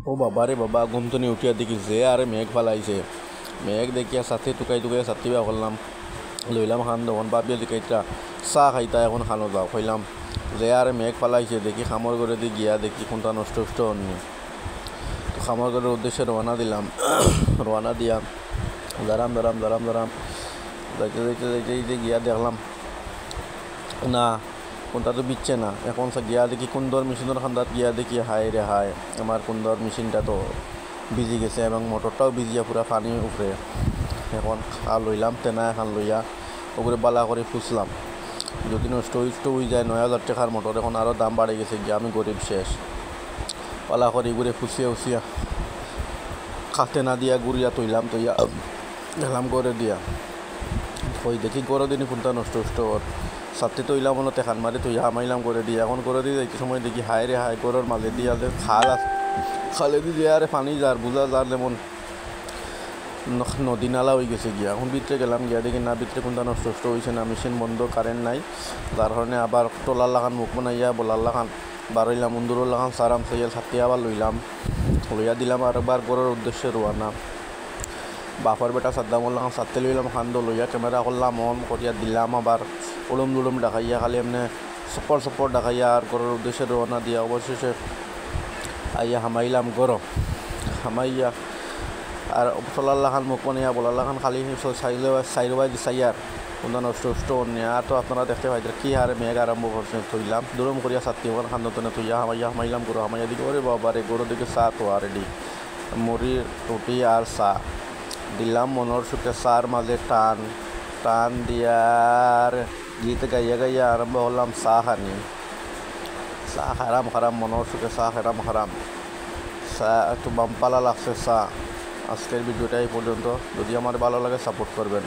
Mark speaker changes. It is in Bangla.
Speaker 1: ও বাবা রে বাবা, ঘুম তো নিয়ে উঠিয়া দেখি যে আরে মেঘ ফালাইছে। মেঘ দেখিয়া সাথে টুকাই টুকাই সাথে বা করলাম, লইলাম খান তখন বাপিয়া দিকাইটা চাহ খাইতা এখন খানো যাও কইলাম যে আরে মেঘ ফালাইছে। দেখি খামর করে দিয়ে গিয়া দেখি কোনটা নষ্ট নষ্ট হননি। তো খামর ঘরের উদ্দেশ্যে রওনা দিলাম। রওনা দিয়া দাঁড়াম দাঁড়াম দাঁড়াম দাঁড়াম যাইতে যাইতে যাইতে যাইতে গিয়া দেখলাম না, কোনটা তো বিচ্ছে না। এখন গিয়া দেখি কুন্দর মেশিনের খান্দাত গিয়া দেখি হায় রে হায়, আমার কুন্দর মেশিনটা তো ভিজি গেছে এবং মোটরটাও ভিজিয়া পুরা পানি উপরে। এখন লইলাম তেনা এখন লইয়া ওগুলো বালা করে ফুসলাম। যদি নষ্ট হয়ে যায় 9,000 টাকার মোটর, এখন আরও দাম বাড়ে গেছে গিয়া আমি গরিব শেষ। পালা করে ঘুরে ফুসিয়া উসিয়া খাতে না দিয়া গুড়িয়া তৈলাম, তৈয়া গেলাম করে দিয়া ওই দেখি গরো দিনই কোনটা নষ্ট নষ্ট ওর সাথে তৈলাম মনে তেখান মারি তৈয়া হামাইলাম করে দিয়ে। এখন করে দিয়ে যাইতে সময় দেখি হায় রে হায়, গরোর মাঝে দিয়া যে খাল আছে, খালে দিয়ে আরে পানি যার বুঝা যার যেমন নদী নালা হয়ে গেছে গিয়া। এখন ভিতরে গেলাম গিয়া দেখি না, ভিতরে কোনটা নষ্ট নষ্ট হয়েছে না, মেশিন বন্ধ, কারেন্ট নাই। যার কারণে আবার টলার লাগান মুখ বানাইয়া বলার লাগান বারইলাম, উন্দুরের লাগান সারাম সাইয়া ছাতি আবার লইয়া দিলাম আর একবার গরোর উদ্দেশ্যে রোয়ানা। বাপর বেটা সাদ্দামুল লাগান সারতে লইলাম, খান্দ লইয়া ক্যামেরা করলাম অন করিয়া দিলাম, আবার উলুম দুলুম দেখাইয়া খালি এমনি সপর দেখাইয়া আর গরোর উদ্দেশ্যে রওনা দিয়া অবশেষে আইয়া হামাইলাম গরো। হামাইয়া আর টলার লাগান মুখ বানাইয়া বলার লাগান খালি সাইরবাই দিছাইয়ার কোনটা নষ্ট নষ্ট অন্য। আর তো আপনারা দেখতে পাইতেন কি হারে মেঘ আরম্ভ করছে। থইলাম দুরম করিয়া সাতটি ওখান খান্দতনে থইয়া হামাইলাম গরো। হামাইয়া দিকে ওরে বাবারে, গরো দিকে চা তো আর রেডি, মুড়ি রুটি আর চা দিলাম। মনের সুখে চার মাঝে টান টান দিয়ার গীত গাইয়া গাইয়া আরম্ভ করলাম চা খানি। চা খারাম খারাম, মনের সুখে চা খারাম খারাম, চা একটু বামপালা লাগছে চা। আজকের ভিডিওটা এই পর্যন্ত। যদি আমার ভালো লাগে সাপোর্ট করবেন।